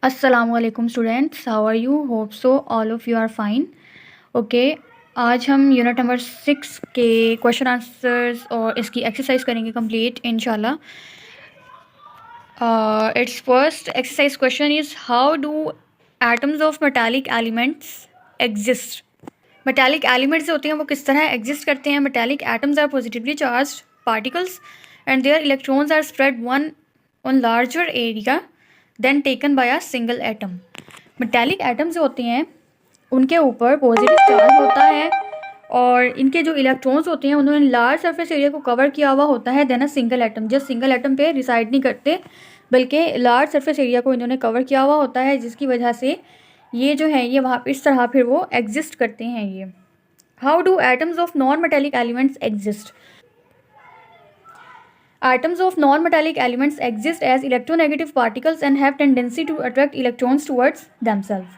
अस्सलामुअलैकुम students, how are you? Hope so all of you are fine. Okay, आज हम unit number 6 के question answers और इसकी एक्सरसाइज करेंगे कंप्लीट इंशाल्लाह. It's first exercise question is how do atoms of metallic elements exist. Metallic elements होते हैं वो किस तरह एग्जिस्ट करते हैं. Metallic atoms are positively charged particles and their electrons are spread one on larger area than taken by a single atom. Metallic atoms जो होते हैं उनके ऊपर पॉजिटिव चार्ज होता है और इनके जो इलेक्ट्रॉन्स होते हैं उन्होंने लार्ज सरफेस एरिया को कवर किया हुआ होता है than a single atom. Just single atom पे रिसाइड नहीं करते बल्कि लार्ज सरफेस एरिया को इन्होंने कवर किया हुआ होता है, जिसकी वजह से ये जो है ये वहाँ इस तरह फिर वो एग्जिस्ट करते हैं. ये how do atoms of non metallic elements exist. Atoms of non-metallic elements exist as electronegative particles and have tendency to attract electrons towards themselves.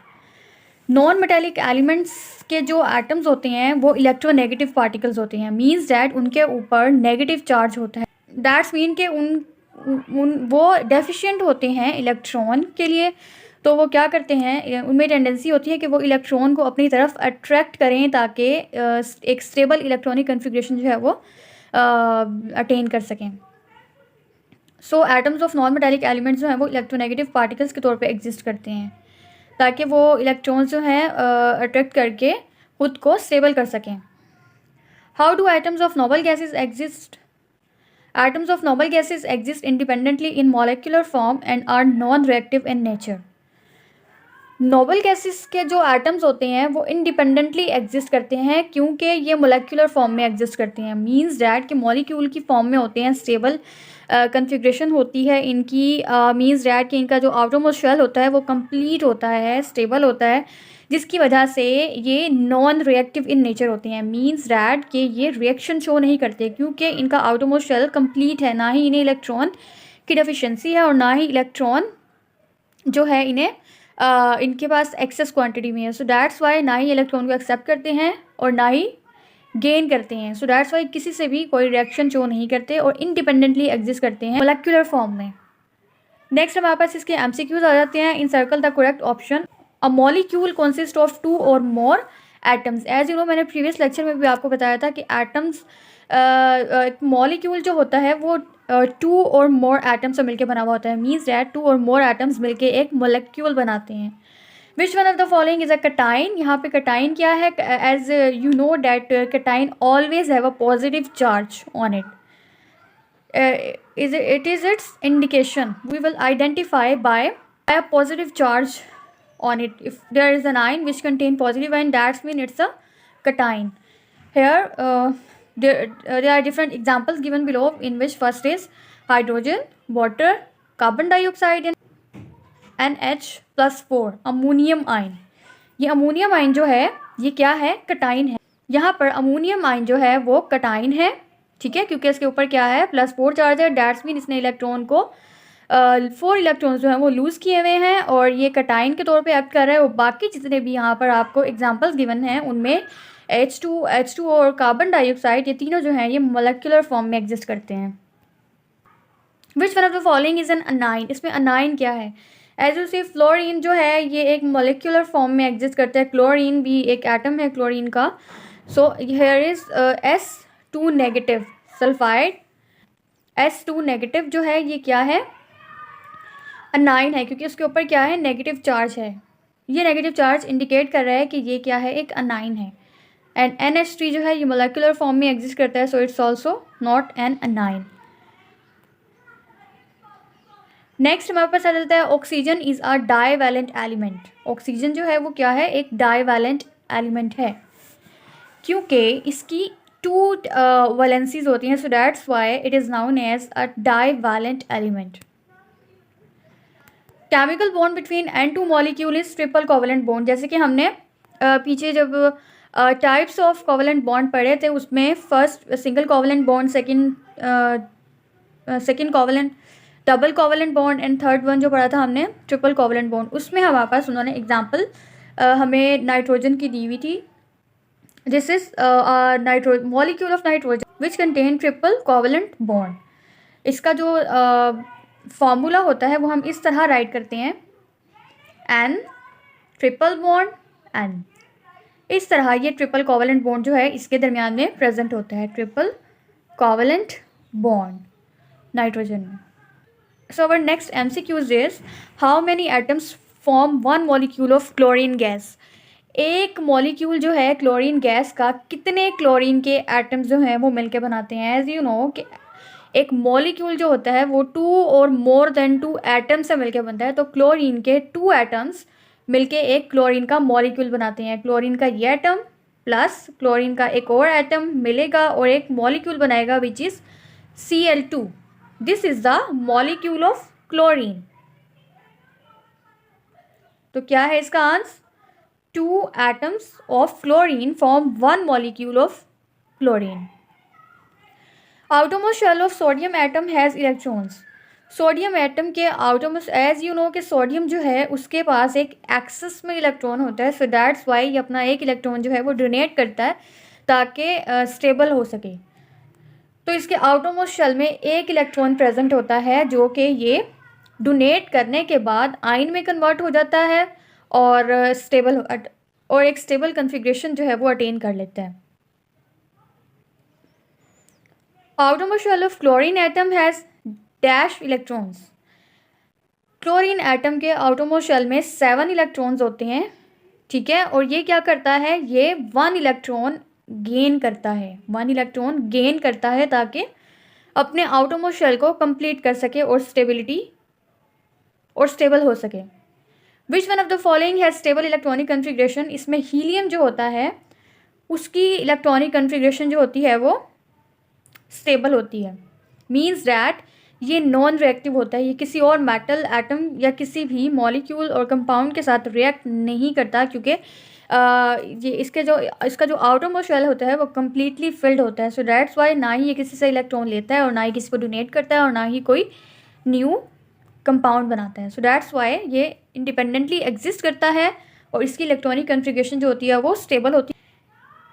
Non-metallic elements के जो atoms होते हैं वो electronegative particles होते हैं. Means that उनके ऊपर negative charge होता है. That's mean कि वो deficient होते हैं electron के लिए. तो वो क्या करते हैं, उनमें टेंडेंसी होती है कि वो इलेक्ट्रॉन को अपनी तरफ अट्रैक्ट करें ताकि एक स्टेबल इलेक्ट्रॉनिक कन्फिग्रेशन जो है वो अटेन कर सकें. So atoms of non metallic elements जो हैं वो इलेक्ट्रोनेगेटिव पार्टिकल्स के तौर पे एग्जिस्ट करते हैं ताकि वो इलेक्ट्रॉन्स जो हैं अट्रैक्ट करके खुद को स्टेबल कर सकें. How do atoms of noble gases exist. Atoms of noble gases exist independently in molecular form and are non reactive in nature. Noble gases के जो एटम्स होते हैं वो इंडिपेंडेंटली एग्जिस्ट करते हैं क्योंकि ये मोलेक्युलर फॉर्म में एग्जिस्ट करते हैं. मींस डैट कि मॉलिक्यूल की फॉर्म में होते हैं, स्टेबल कन्फिग्रेशन होती है इनकी. मींस डैट कि इनका जो आउटरमोस्ट शेल होता है वो कंप्लीट होता है, स्टेबल होता है, जिसकी वजह से ये नॉन रिएक्टिव इन नेचर होते हैं. मींस डैट कि ये रिएक्शन शो नहीं करते क्योंकि इनका आउटरमोस्ट शेल कंप्लीट है, ना ही इन्हें इलेक्ट्रॉन की डेफिशिएंसी है और ना ही इलेक्ट्रॉन जो है इन्हें इनके पास एक्सेस क्वांटिटी में है. सो दैट्स वाई ना ही इलेक्ट्रॉन को एक्सेप्ट करते हैं और ना ही गेन करते हैं. सो दैट्स वाई किसी से भी कोई रिएक्शन शो नहीं करते और इंडिपेंडेंटली एग्जिस्ट करते हैं मोलेक्युलर फॉर्म में. नेक्स्ट हमारे पास इसके एमसीक्यूज आ जाते हैं. In circle the correct option. A molecule consist of 2 और more atoms. As you know, मैंने प्रीवियस लेक्चर में भी आपको बताया था कि एटम्स मॉलिक्यूल जो होता है वो 2 और मोर एटम्स से मिलकर बना हुआ होता है. मीन्स डैट 2 और मोर एटम्स मिलके एक मोलेक्यूल बनाते हैं. Which one of the following is a cation. यहाँ पे कटाइन क्या है? As you know that cation always have a positive charge on it. It is its indication. We will identify by a positive charge on it. If there is an ion which contain positive ion, that's mean it's a cation. Here there are different examples given below, in which first is hydrogen, water, carbon dioxide and NH+4 ammonium ion. ये ammonium ion जो है ये क्या है? कटाइन है. यहाँ पर ammonium ion जो है वो कटाइन है, ठीक है, क्योंकि इसके ऊपर क्या है? +4 चार्ज है. डैट्स मीन इसने इलेक्ट्रॉन को 4 इलेक्ट्रॉन्स जो हैं वो लूज़ किए हुए हैं और ये कटाइन के तौर पे एक्ट कर रहा है. और बाकी जितने भी यहाँ पर आपको एग्जांपल्स गिवन हैं उनमें H2 और कार्बन डाइऑक्साइड, ये तीनों जो हैं ये मोलेक्युलर फॉर्म में एग्जिस्ट करते हैं. Which one of the following is an anion. इसमें अनाइन क्या है? एज यू सी, फ्लोरीन जो है ये एक मोलेक्युलर फॉर्म में एग्जिस्ट करता है. क्लोरीन भी एक एटम है क्लोरीन का. So here is S2 negative sulphide. S2 negative जो है ये क्या है? अनाइन है, क्योंकि उसके ऊपर क्या है? नेगेटिव चार्ज है. ये नेगेटिव चार्ज इंडिकेट कर रहा है कि ये क्या है? एक अनाइन है. एंड NH3 जो है ये मोलेक्युलर फॉर्म में एग्जिस्ट करता है, so it's also not an anion. Next हमारे पास आ जाता है oxygen is a divalent element. Oxygen जो है वो क्या है? एक डाईवैलेंट एलिमेंट है क्योंकि इसकी 2 वैलेंसीज होती हैं. So that's why it is known as a divalent element. Chemical bond between N2 molecule is triple covalent bond. जैसे कि हमने पीछे जब टाइप्स ऑफ कोवेलेंट बॉन्ड पढ़े थे उसमें first single covalent bond, second covalent, double covalent bond and third one जो पढ़ा था हमने ट्रिपल कोवेलेंट बॉन्ड. उसमें हमारे पास उन्होंने एग्जांपल हमें नाइट्रोजन की दी हुई थी. This is molecule of nitrogen which contain triple covalent bond. इसका जो फॉर्मूला होता है वो हम इस तरह राइट करते हैं N, ट्रिपल बॉन्ड N। इस तरह ये ट्रिपल कोवेलेंट बॉन्ड जो है इसके दरमियान में प्रेजेंट होता है, ट्रिपल कोवेलेंट बॉन्ड नाइट्रोजन में। So our next MCQs is how many atoms form one molecule of chlorine gas. एक मॉलिक्यूल जो है क्लोरीन गैस का कितने क्लोरीन के एटम्स जो हैं वो मिलके बनाते हैं। एज यू नो कि एक मॉलिक्यूल जो होता है वो 2 और मोर देन 2 एटम से मिलके बनता है, तो क्लोरीन के 2 एटम्स मिलके एक क्लोरीन का मॉलिक्यूल बनाते हैं। क्लोरीन का ये एटम प्लस क्लोरीन का एक और एटम मिलेगा और एक मॉलिक्यूल बनाएगा which is Cl2। This is the molecule of chlorine. तो क्या है इसका answer? 2 atoms of chlorine form one molecule of chlorine. Outermost shell of sodium atom has electrons. Sodium atom के आउटरमोस्ट, एज यू नो कि sodium जो है उसके पास एक एक्सिस में इलेक्ट्रॉन होता है, सो दैट्स वाई ये अपना एक इलेक्ट्रॉन जो है वो डोनेट करता है ताकि स्टेबल हो सके। तो इसके आउटरमोस्ट शेल में एक इलेक्ट्रॉन प्रेजेंट होता है जो कि ये डोनेट करने के बाद आयन में कन्वर्ट हो जाता है और एक स्टेबल कॉन्फ़िगरेशन जो है वो अटेन कर लेता है। Outermost shell of chlorine atom has dash electrons. Chlorine atom के आउटरमोस्ट शेल में 7 इलेक्ट्रॉन्स होते हैं, ठीक है, और ये क्या करता है, ये 1 इलेक्ट्रॉन गेन करता है, 1 इलेक्ट्रॉन गेन करता है ताकि अपने आउटरमोस्ट शेल को कंप्लीट कर सके और स्टेबल हो सके। विच one of the following has stable electronic configuration. इसमें हीलियम जो होता है उसकी इलेक्ट्रॉनिक कन्फिग्रेशन जो होती है वो स्टेबल होती है, मीन्स दैट ये नॉन रिएक्टिव होता है, ये किसी और मेटल एटम या किसी भी मॉलिक्यूल और कंपाउंड के साथ रिएक्ट नहीं करता क्योंकि ये इसका जो आउटर मोस्ट शेल होता है वो कम्प्लीटली फिल्ड होता है। सो दैट्स वाई ना ही ये किसी से इलेक्ट्रॉन लेता है और ना ही किसी को डोनेट करता है और ना ही कोई न्यू कंपाउंड बनाता है। सो दैट्स वाई ये इंडिपेंडेंटली एग्जिस्ट करता है और इसकी इलेक्ट्रॉनिक कन्फिग्रेशन जो होती है वो स्टेबल होती है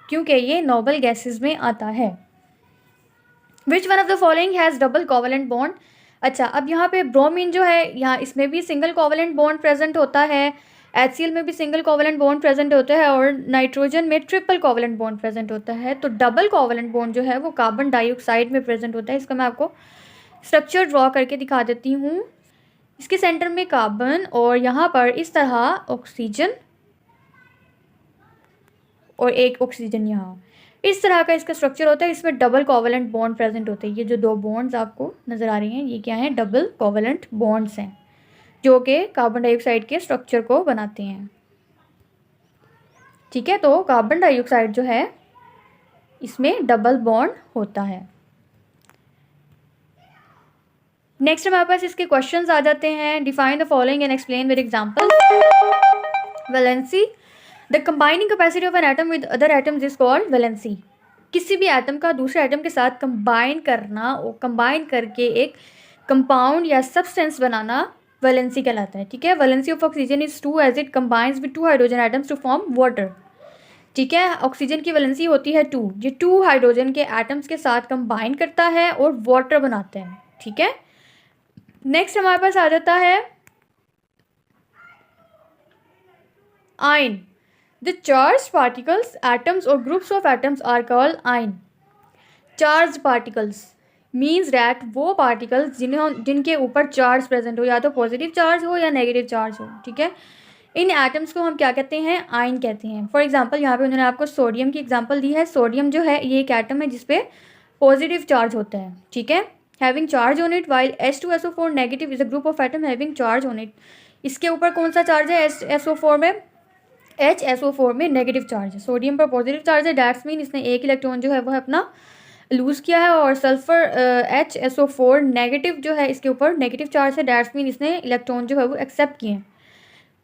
क्योंकि ये नोबल गैसेस में आता है। विच one of the following has double covalent bond. अच्छा, अब यहाँ पे ब्रोमीन जो है, यहाँ इसमें भी सिंगल कोवेलेंट बॉन्ड प्रेजेंट होता है, HCl में भी सिंगल कोवेलेंट बॉन्ड प्रेजेंट होता है और नाइट्रोजन में ट्रिपल कोवेलेंट बॉन्ड प्रेजेंट होता है। तो डबल कोवेलेंट बॉन्ड जो है वो कार्बन डाइऑक्साइड में प्रेजेंट होता है। इसका मैं आपको स्ट्रक्चर ड्रॉ करके दिखा देती हूँ। इसके सेंटर में कार्बन और यहाँ पर इस तरह ऑक्सीजन और एक ऑक्सीजन, यहाँ इस तरह का इसका स्ट्रक्चर होता है। इसमें डबल कोवेलेंट बॉन्ड प्रेजेंट होते हैं। ये जो 2 बॉन्ड्स आपको नज़र आ रही हैं ये क्या हैं, डबल कोवेलेंट बॉन्ड्स हैं जो कि कार्बन डाइऑक्साइड के स्ट्रक्चर को बनाते हैं, ठीक है। तो कार्बन डाइऑक्साइड जो है इसमें डबल बॉन्ड होता है। नेक्स्ट हमारे पास इसके क्वेश्चंस आ जाते हैं। Define the following and explain with example. Valency, the combining capacity of an atom with other atoms is called valency. किसी भी एटम का दूसरे एटम के साथ कंबाइन करना और कंबाइन करके एक कंपाउंड या सब्सटेंस बनाना वैलेंसी कहलाता है, ठीक है। Valency of oxygen is 2 as it combines with 2 hydrogen atoms to form water, ठीक है। ऑक्सीजन की वैलेंसी होती है 2, ये 2 हाइड्रोजन के एटम्स के साथ कंबाइन करता है और वाटर बनाते हैं, ठीक है। नेक्स्ट हमारे पास आ जाता है ion. The charge particles, atoms और groups of atoms are called ion. Charge particles means that वो पार्टिकल्स जिनके ऊपर चार्ज प्रेजेंट हो, या तो पॉजिटिव चार्ज हो या नेगेटिव चार्ज हो, ठीक है। इन एटम्स को हम क्या कहते हैं, आयन कहते हैं। फॉर एग्जांपल यहाँ पे उन्होंने आपको सोडियम की एग्जांपल दी है। सोडियम जो है ये एक एटम है जिसपे पॉजिटिव चार्ज होता है, ठीक है, having charge on it, while H2SO4 negative is a group of atom having charge on it. इसके ऊपर कौन सा चार्ज है, SO4 में, HSO4 में नेगेटिव चार्ज है। सोडियम पर पॉजिटिव चार्ज है, डैट्स मीन इसने एक इलेक्ट्रॉन जो है वो अपना लूज़ किया है, और सल्फर HSO4 नेगेटिव जो है इसके ऊपर नेगेटिव चार्ज है, डैट्स मीन इसने इलेक्ट्रॉन जो है वो एक्सेप्ट किए हैं।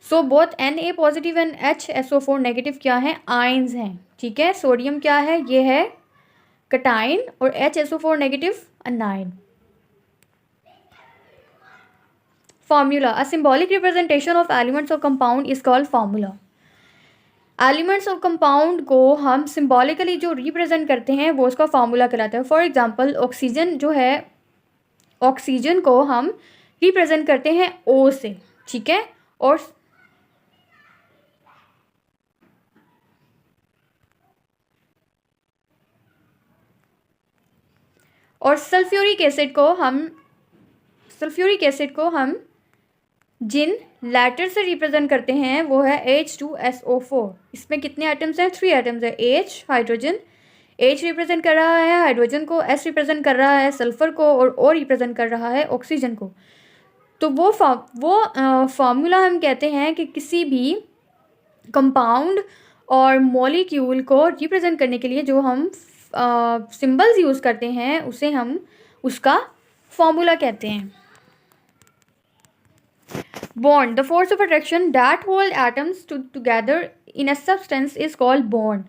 So both Na positive and HSO4 negative क्या है, आयंस हैं, ठीक है। सोडियम क्या है, ये है कटाइन और HSO4 negative anion. Formula, a symbolic representation of elements of compound is called formula. Elements of compound को हम सिंबॉलिकली जो रिप्रेजेंट करते हैं वो उसका फार्मूला कहलाता है। फॉर एग्जांपल ऑक्सीजन जो है, ऑक्सीजन को हम रिप्रेजेंट करते हैं O से, ठीक है, और और सल्फ्यूरिक एसिड को हम जिन लेटर से रिप्रेजेंट करते हैं वो है H2SO4। इसमें कितने एटम्स हैं? 3 एटम्स है। H हाइड्रोजन, H रिप्रेजेंट कर रहा है हाइड्रोजन को, S रिप्रेजेंट कर रहा है सल्फर को, और O रिप्रेजेंट कर रहा है ऑक्सीजन को। तो वो फार्मूला हम कहते हैं कि किसी भी कंपाउंड और मॉलिक्यूल को रिप्रेजेंट करने के लिए जो हम सिंबल्स यूज़ करते हैं उसे हम उसका फॉर्मूला कहते हैं। Bond, the force of attraction that hold atoms together in a substance is called bond.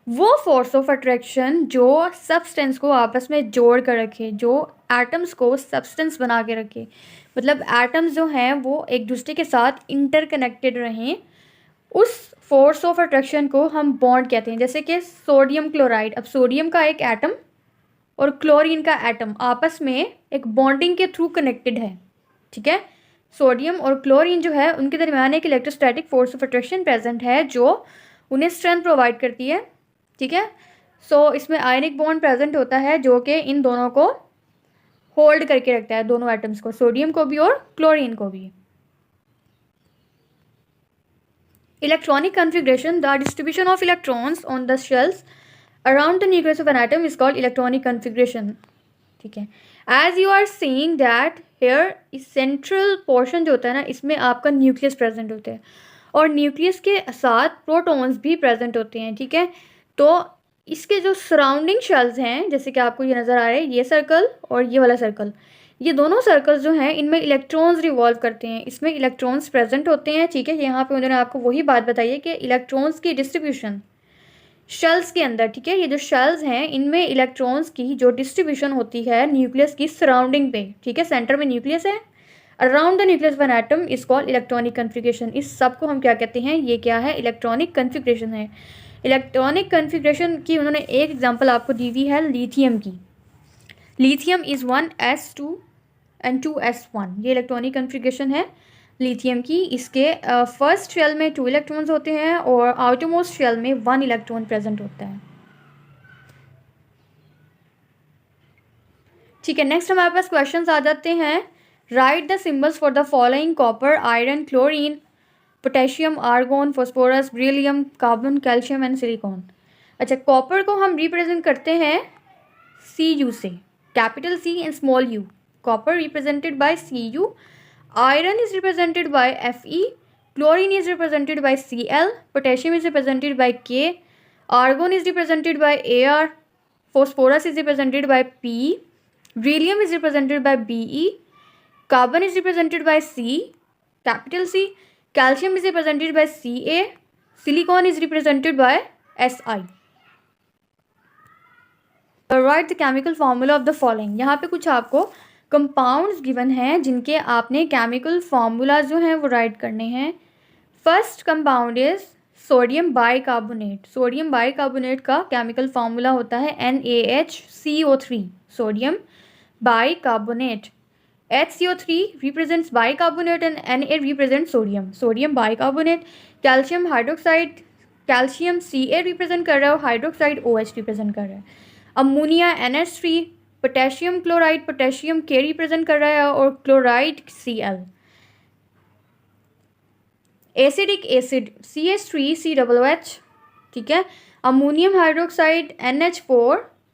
वो फोर्स ऑफ अट्रैक्शन जो सब्सटेंस को आपस में जोड़ कर रखे, जो एटम्स को सब्सटेंस बना के रखे, मतलब एटम्स जो हैं वो एक दूसरे के साथ इंटरकनेक्टेड रहें, उस फोर्स ऑफ अट्रैक्शन को हम बॉन्ड कहते हैं। जैसे कि सोडियम क्लोराइड, अब सोडियम का एक एटम और क्लोरीन का एटम आपस में एक बॉन्डिंग के थ्रू कनेक्टेड है, ठीक है। सोडियम और क्लोरीन जो है उनके दरमियान एक electrostatic force of attraction present है जो उन्हें स्ट्रेंथ प्रोवाइड करती है, ठीक है। सो इसमें आयनिक बॉन्ड प्रेजेंट होता है जो कि इन दोनों को होल्ड करके रखता है, दोनों एटम्स को, सोडियम को भी और क्लोरीन को भी। Electronic configuration, the distribution of electrons on the shells around the nucleus of an atom is called electronic configuration, ठीक है। As you are seeing that here, इस सेंट्रल पोर्शन जो होता है ना, इसमें आपका न्यूक्लियस प्रेजेंट होता है और न्यूक्लियस के साथ प्रोटॉन्स भी प्रेजेंट होते हैं, ठीक है। तो इसके जो सराउंडिंग शेल्स हैं, जैसे कि आपको ये नज़र आ रहा है, ये सर्कल और ये वाला सर्कल, ये दोनों सर्कल्स जो हैं इनमें इलेक्ट्रॉन्स रिवॉल्व करते हैं, इसमें इलेक्ट्रॉन्स प्रेजेंट होते हैं, ठीक है। यहाँ पे उन्होंने आपको वही बात बताई है कि इलेक्ट्रॉन्स की डिस्ट्रीब्यूशन शेल्स के अंदर, ठीक है, ये जो शेल्स हैं इनमें इलेक्ट्रॉन्स की जो डिस्ट्रीब्यूशन होती है न्यूक्लियस की सराउंडिंग पे, ठीक है, सेंटर में न्यूक्लियस है, around the nucleus of an atom is called electronic configuration. इस सब को हम क्या कहते हैं? ये क्या है? इलेक्ट्रॉनिक कन्फिग्रेशन है। इलेक्ट्रॉनिक कन्फिग्रेशन की उन्होंने एक एग्जांपल आपको दी हुई है लिथियम की। Lithium is 1s2 and 2s1, ये इलेक्ट्रॉनिक कन्फिग्रेशन है लिथियम की। इसके फर्स्ट शेल में 2 इलेक्ट्रॉन्स होते हैं और आउटरमोस्ट शेल में 1 इलेक्ट्रॉन प्रेजेंट होता है, ठीक है। नेक्स्ट हमारे पास क्वेश्चंस आ जाते हैं। Right the symbols for the following: copper, iron, chlorine, potassium, argon, phosphorus, beryllium, carbon, calcium and silicon. अच्छा, कॉपर को हम रिप्रेजेंट करते हैं Cu से, capital C and small u। Copper represented by Cu, iron is represented by Fe, chlorine is represented by Cl, potassium is represented by K, argon is represented by Ar, phosphorus is represented by P, beryllium is represented by Be, carbon is represented by C, capital C, calcium is represented by Ca, silicon is represented by Si. Write the chemical formula of the following. यहाँ पे कुछ आपको compounds given हैं जिनके आपने chemical formula जो हैं वो राइट करने हैं। First compound is sodium bicarbonate. Sodium bicarbonate का केमिकल फार्मूला होता है NaHCO3, sodium bicarbonate. HCO3 represents bicarbonate and Na represent sodium, sodium bicarbonate. Calcium hydroxide, calcium Ca represent कर रहा है और हाइड्रोक्साइड OH रिप्रेजेंट कर रहा है। Ammonia NH3, potassium chloride, potassium K represent कर रहा है और chloride Cl। Acidic acid CH3COOH, ठीक है। अमोनियम हाइड्रोक्साइड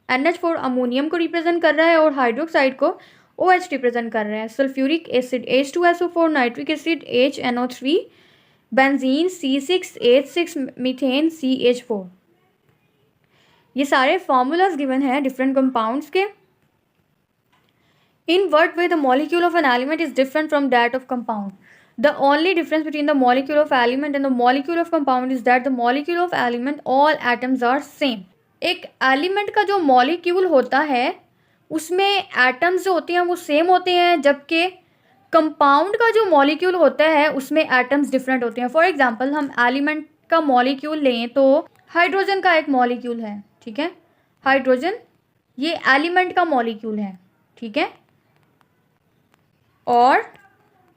NH4 अमोनियम को रिप्रेजेंट कर रहा है और हाइड्रोक्साइड को OH रिप्रेजेंट कर रहा है। Sulphuric acid H2SO4, nitric acid HNO3, benzene C6H6, methane CH4। ये सारे फॉर्मूलाज गिवन हैं डिफरेंट कंपाउंड्स के। In what way the molecule of an element is different from that of compound? The only difference between the molecule of element and the molecule of compound is that the molecule of element all atoms are same. एक element का जो molecule होता है उसमें atoms जो होते हैं वो सेम होते हैं, जबकि कंपाउंड का जो मॉलिक्यूल होता है उसमें एटम्स डिफरेंट होते हैं। फॉर एग्जांपल हम एलिमेंट का मॉलिक्यूल लें तो हाइड्रोजन का एक मॉलिक्यूल है, ठीक है, हाइड्रोजन ये एलिमेंट का मॉलिक्यूल है, ठीक है। और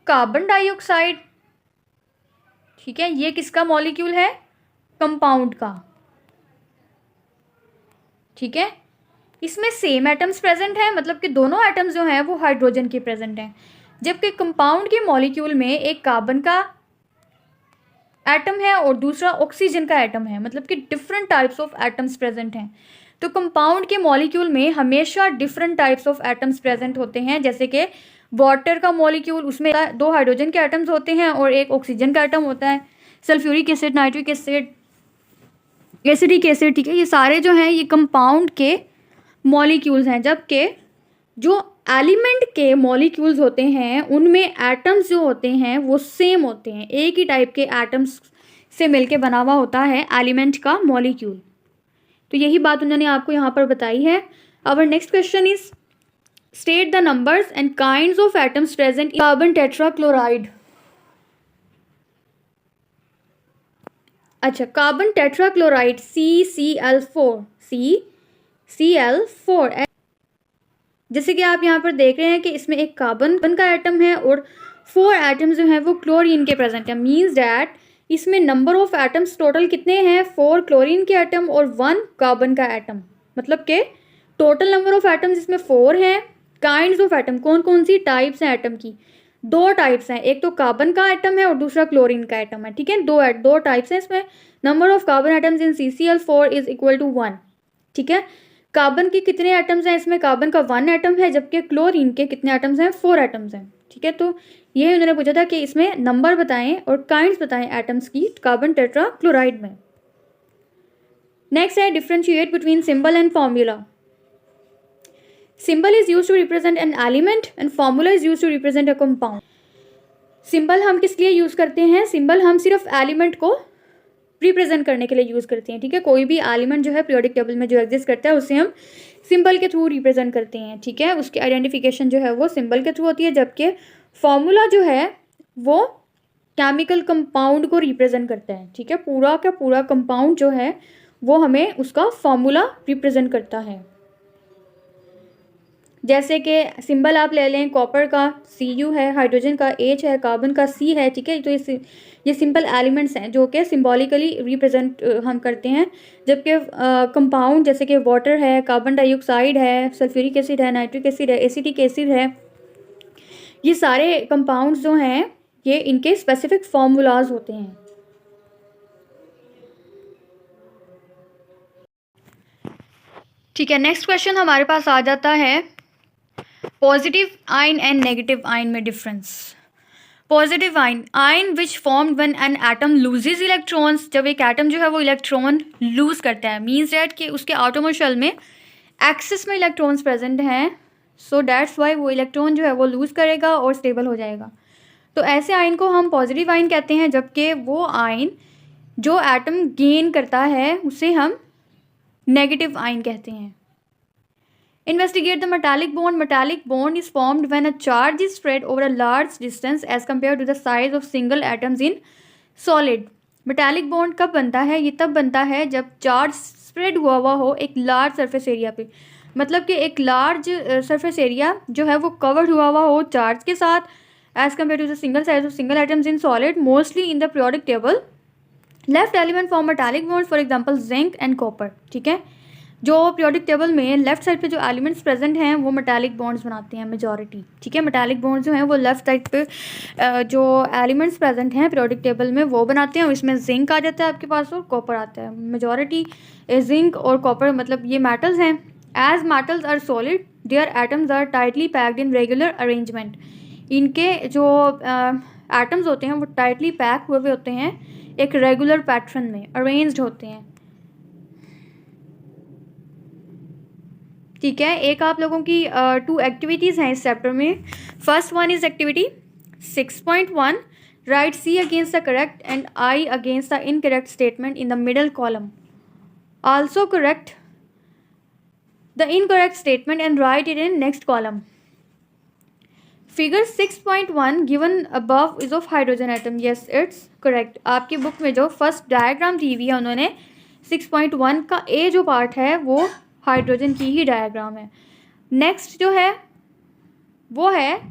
कार्बन डाइऑक्साइड, ठीक है, ये किसका मॉलिक्यूल है? कंपाउंड का, ठीक है। इसमें सेम एटम्स प्रेजेंट हैं, मतलब कि दोनों एटम्स जो हैं वो हाइड्रोजन के प्रेजेंट हैं, जबकि कंपाउंड के मॉलिक्यूल में एक कार्बन का एटम है और दूसरा ऑक्सीजन का एटम है, मतलब कि different types of atoms present हैं। तो कंपाउंड के मॉलिक्यूल में हमेशा different types of atoms present होते हैं, जैसे कि वाटर का मॉलिक्यूल, उसमें 2 हाइड्रोजन के एटम्स होते हैं और 1 ऑक्सीजन का एटम होता है। Sulphuric acid, nitric acid, acidic acid, ठीक है, ये सारे जो हैं ये कंपाउंड के मॉलिक्यूल्स हैं, जबकि जो एलिमेंट के मॉलिक्यूल्स होते हैं उनमें एटम्स जो होते हैं वो सेम होते हैं, एक ही टाइप के एटम्स से मिलके बना हुआ होता है एलिमेंट का मॉलिक्यूल। तो यही बात उन्होंने आपको यहाँ पर बताई है। Our next question is state the numbers and kinds of atoms present in carbon tetrachloride. अच्छा, कार्बन टेट्राक्लोराइड CCl4, CCl4, जैसे कि आप यहाँ पर देख रहे हैं कि इसमें एक कार्बन का एटम है और 4 एटम्स जो हैं वो क्लोरीन के प्रेजेंट है। मीन्स डैट इसमें नंबर ऑफ एटम्स टोटल कितने हैं, 4 क्लोरीन के एटम और 1 कार्बन का एटम, मतलब कि टोटल नंबर ऑफ एटम्स इसमें 4 हैं। काइंड्स ऑफ एटम, कौन कौन सी टाइप्स हैं एटम की, 2 टाइप्स हैं, एक तो कार्बन का एटम है और दूसरा क्लोरीन का एटम है, ठीक है, दो टाइप्स हैं इसमें। Number of carbon atoms in CCl4 is equal to 1, ठीक है। कार्बन के कितने एटम्स हैं इसमें, कार्बन का 1 एटम है, जबकि क्लोरीन के कितने एटम्स हैं, 4 एटम्स हैं, ठीक है। तो ये उन्होंने पूछा था कि इसमें नंबर बताएं और काइंड्स बताएं एटम्स की कार्बन टेट्राक्लोराइड में। नेक्स्ट है differentiate between symbol and formula. Symbol is use to represent an element and formula is use to represent a compound. Symbol हम किस लिए यूज करते हैं, सिंबल हम सिर्फ एलिमेंट को रिप्रेजेंट करने के लिए यूज करते हैं, ठीक है। कोई भी एलिमेंट जो है पीरियोडिक टेबल में जो एग्जिस्ट करता है उसे हम सिंबल के थ्रू रिप्रेजेंट करते हैं, ठीक है। उसकी आइडेंटिफिकेशन जो है वो सिंबल के थ्रू होती है, जबकि फॉर्मूला जो है वो केमिकल कंपाउंड को रिप्रेजेंट करता है, ठीक है। पूरा का पूरा कंपाउंड जो है वो हमें उसका फॉर्मूला रिप्रेजेंट करता है। जैसे कि सिंबल आप ले लें, कॉपर का Cu है, हाइड्रोजन का H है, कार्बन का C है, ठीक है। तो ये सिंपल एलिमेंट्स हैं जो कि सिंबॉलिकली रिप्रेजेंट हम करते हैं, जबकि कंपाउंड जैसे कि वाटर है, कार्बन डाइऑक्साइड है, सल्फ्यूरिक एसिड है, नाइट्रिक एसिड है, एसिटिक एसिड है, ये सारे कंपाउंड्स जो हैं ये इनके स्पेसिफिक फॉर्मूलाज होते हैं। ठीक है, नेक्स्ट क्वेश्चन हमारे पास आ जाता है positive ion and negative ion में difference. Positive ion which formed when an atom loses electrons, जब एक एटम जो है वो इलेक्ट्रॉन लूज करता है, मीन्स डैट कि उसके आटोमल शेल में एक्सिस में इलेक्ट्रॉन्स प्रेजेंट हैं, सो डैट्स वाई वो इलेक्ट्रॉन जो है वो लूज करेगा और स्टेबल हो जाएगा। तो ऐसे आयन को हम पॉजिटिव आयन कहते हैं, जबकि वो आयन जो एटम गेन करता है उसे हम नेगेटिव आयन कहते हैं। Investigate the metallic bond. Metallic bond is formed when a charge is spread over a large distance as compared to the size of single atoms in solid. Metallic bond कब बनता है, ये तब बनता है जब चार्ज स्प्रेड हुआ हो एक लार्ज सरफेस एरिया पे, मतलब कि एक लार्ज सरफेस एरिया जो है वो कवर्ड हुआ हो चार्ज के साथ, as compare to the single size of single atoms in solid mostly in the periodic table. Left element form metallic bonds, for example zinc and copper, ठीक है। जो पीरियोडिक टेबल में लेफ्ट साइड पे जो elements present हैं वो metallic bonds बनाते हैं मेजॉरिटी, ठीक है। मेटालिक बॉन्ड्स जो हैं वो लेफ्ट साइड पे जो एलिमेंट्स प्रेजेंट हैं पीरियोडिक टेबल में वो बनाते हैं, और इसमें जिंक आ जाता है आपके पास और कॉपर आता है। मेजॉरिटी जिंक और कॉपर मतलब ये मेटल्स हैं। As metals are solid their atoms are tightly packed in regular arrangement. इनके जो एटम्स होते हैं वो टाइटली पैक हुए होते हैं, एक रेगुलर पैटर्न में अरेंज्ड होते हैं, ठीक है। एक आप लोगों की 2 एक्टिविटीज़ हैं इस चैप्टर में। First one is activity 6.1, right C against the correct and I against the incorrect statement in the middle column. Also correct the incorrect statement and right it in next column. Figure 6.1 given above is of hydrogen atom, yes it's correct. आपकी book में जो first diagram दी हुई है उन्होंने 6.1 का ए जो part है वो हाइड्रोजन की ही डायग्राम है। नेक्स्ट जो है वो है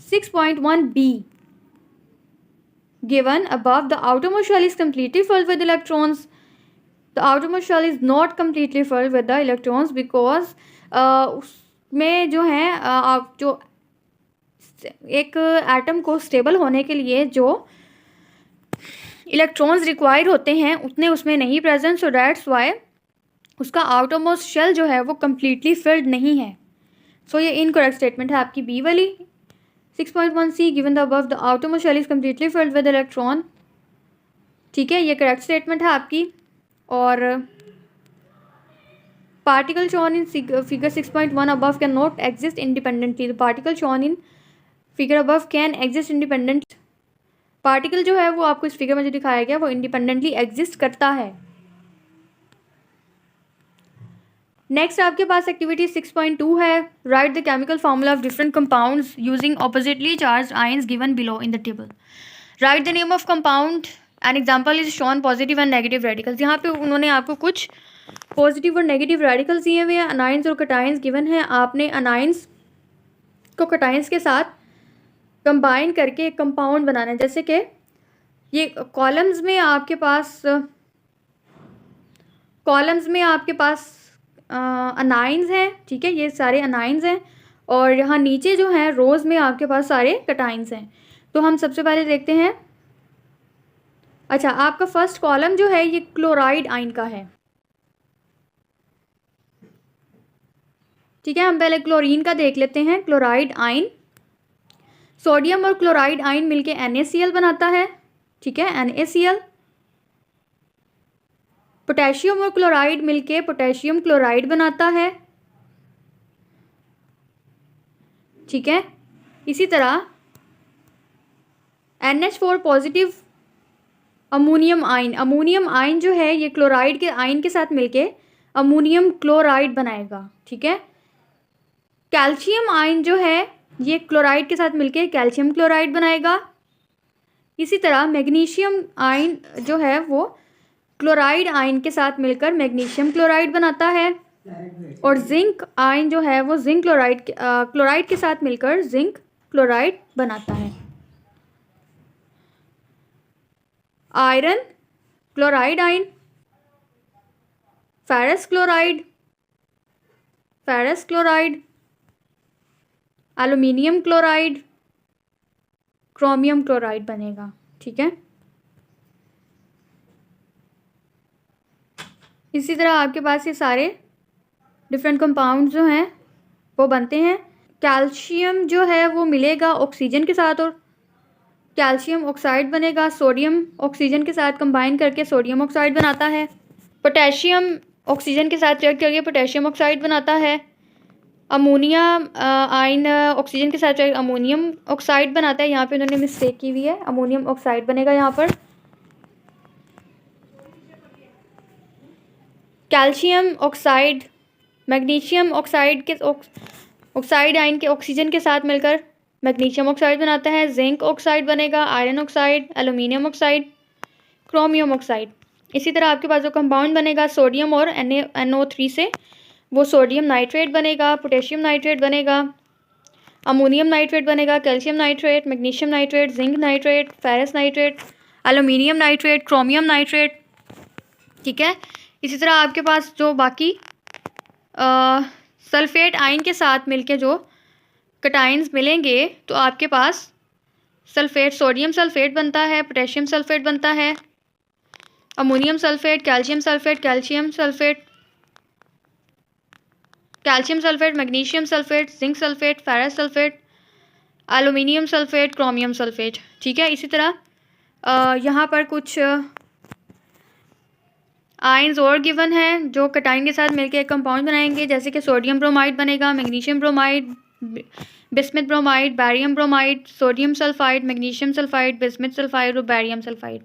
6.1b, given above the outermost shell is completely full with electrons the outermost shell is not completely filled with the electrons because उसमें जो है जो एक एटम को स्टेबल होने के लिए जो इलेक्ट्रॉन्स रिक्वायर होते हैं उतने उसमें नहीं प्रेजेंट, सो दैट्स वाई उसका आउटरमोस्ट शेल जो है वो कम्प्लीटली फिल्ड नहीं है। सो ये इनकरेक्ट स्टेटमेंट है आपकी बी वाली। 6.1c given the above the outermost shell is completely filled with electron. ठीक है, ये करेक्ट स्टेटमेंट है आपकी। और particle shown in figure 6.1 above can not exist independently. The particle shown in figure above can exist independent. Particle जो है वो आपको इस फिगर में जो दिखाया गया वो इंडिपेंडेंटली एग्जिस्ट करता है। नेक्स्ट आपके पास एक्टिविटी 6.2 है। Right the chemical formula of different compounds using oppositely charge ions given below in the table. Right the name of compound an example is shown positive and negative radicals. यहाँ पे उन्होंने आपको कुछ positive और negative radicals दिए हुए हैं, अनाइंस और कटाइंस गिवन है। आपने अनाइंस को कटाइंस के साथ कंबाइन करके एक कंपाउंड बनाना है। जैसे कि ये कॉलम्स में आपके पास अनाइंस हैं, ठीक है, ये सारे अनाइंस हैं। और यहाँ नीचे जो है रोज़ में आपके पास सारे कटाइंस हैं। तो हम सबसे पहले देखते हैं। अच्छा, आपका फर्स्ट कॉलम जो है ये क्लोराइड आयन का है। ठीक है, हम पहले क्लोरीन का देख लेते हैं। क्लोराइड आयन, सोडियम और क्लोराइड आयन मिलके NaCl बनाता है। ठीक है, NaCl। पोटेशियम और क्लोराइड मिलके पोटेशियम क्लोराइड बनाता है। ठीक है, इसी तरह NH4 पॉजिटिव अमोनियम आयन जो है ये क्लोराइड के आयन के साथ मिलके अमोनियम क्लोराइड बनाएगा। ठीक है, कैल्शियम आयन जो है ये क्लोराइड के साथ मिलके कैल्शियम क्लोराइड बनाएगा। इसी तरह मैग्नीशियम आयन जो है वो क्लोराइड आयन के साथ मिलकर मैग्नीशियम क्लोराइड बनाता है। और जिंक आयन जो है वो जिंक क्लोराइड के साथ मिलकर जिंक क्लोराइड बनाता है। Iron chloride ion, ferrous chloride, aluminium chloride, chromium chloride बनेगा। ठीक है, इसी तरह आपके पास ये सारे डिफरेंट कंपाउंड जो हैं वो बनते हैं। कैल्शियम जो है वो मिलेगा ऑक्सीजन के साथ और कैल्शियम ऑक्साइड बनेगा। सोडियम ऑक्सीजन के साथ कंबाइन करके सोडियम ऑक्साइड बनाता है। पोटेशियम ऑक्सीजन के साथ रिएक्ट करके पोटेशियम ऑक्साइड बनाता है। अमोनिया आयन ऑक्सीजन के साथ अमोनियम ऑक्साइड बनाता है। यहाँ पे उन्होंने मिस्टेक की हुई है, अमोनियम ऑक्साइड बनेगा यहाँ पर। कैल्शियम ऑक्साइड मैग्नीशियम ऑक्साइड के ऑक्साइड आयन के ऑक्सीजन के साथ मिलकर मैग्नीशियम ऑक्साइड बनाता है। जिंक ऑक्साइड बनेगा, iron oxide, aluminium oxide, chromium oxide. इसी तरह आपके पास जो कंपाउंड बनेगा सोडियम और NO3 से, वो सोडियम नाइट्रेट बनेगा, पोटेशियम नाइट्रेट बनेगा, अमोनियम नाइट्रेट बनेगा, calcium nitrate, magnesium nitrate, zinc nitrate, ferrous nitrate, aluminium nitrate, chromium nitrate. ठीक है, इसी तरह आपके पास जो बाकी सल्फेट आयन के साथ मिलके जो कटाइंस मिलेंगे तो आपके पास सल्फेट, सोडियम सल्फेट बनता है, पोटेशियम सल्फेट बनता है, ammonium sulphate, calcium sulphate, magnesium sulphate, zinc sulphate, ferrous sulphate, aluminium sulphate, chromium sulphate. ठीक है, इसी तरह यहाँ पर कुछ आयंस और गिवन है जो कटाइन के साथ मिलकर एक कंपाउंड बनाएंगे। जैसे कि सोडियम ब्रोमाइड बनेगा, magnesium bromide, bismuth bromide, barium bromide, sodium sulphide, magnesium sulphide, bismuth sulphide और barium sulphide.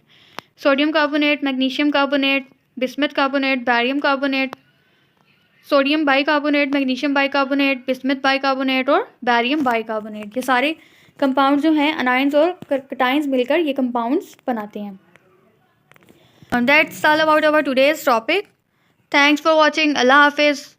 Sodium carbonate, magnesium carbonate, bismuth carbonate, barium carbonate, sodium bicarbonate, magnesium bicarbonate, bismuth bicarbonate और barium bicarbonate. ये सारे compounds जो हैं अनाइंस और cations मिलकर ये compounds बनाते हैं। That's all about our today's topic. Thanks for watching. Allah Hafiz.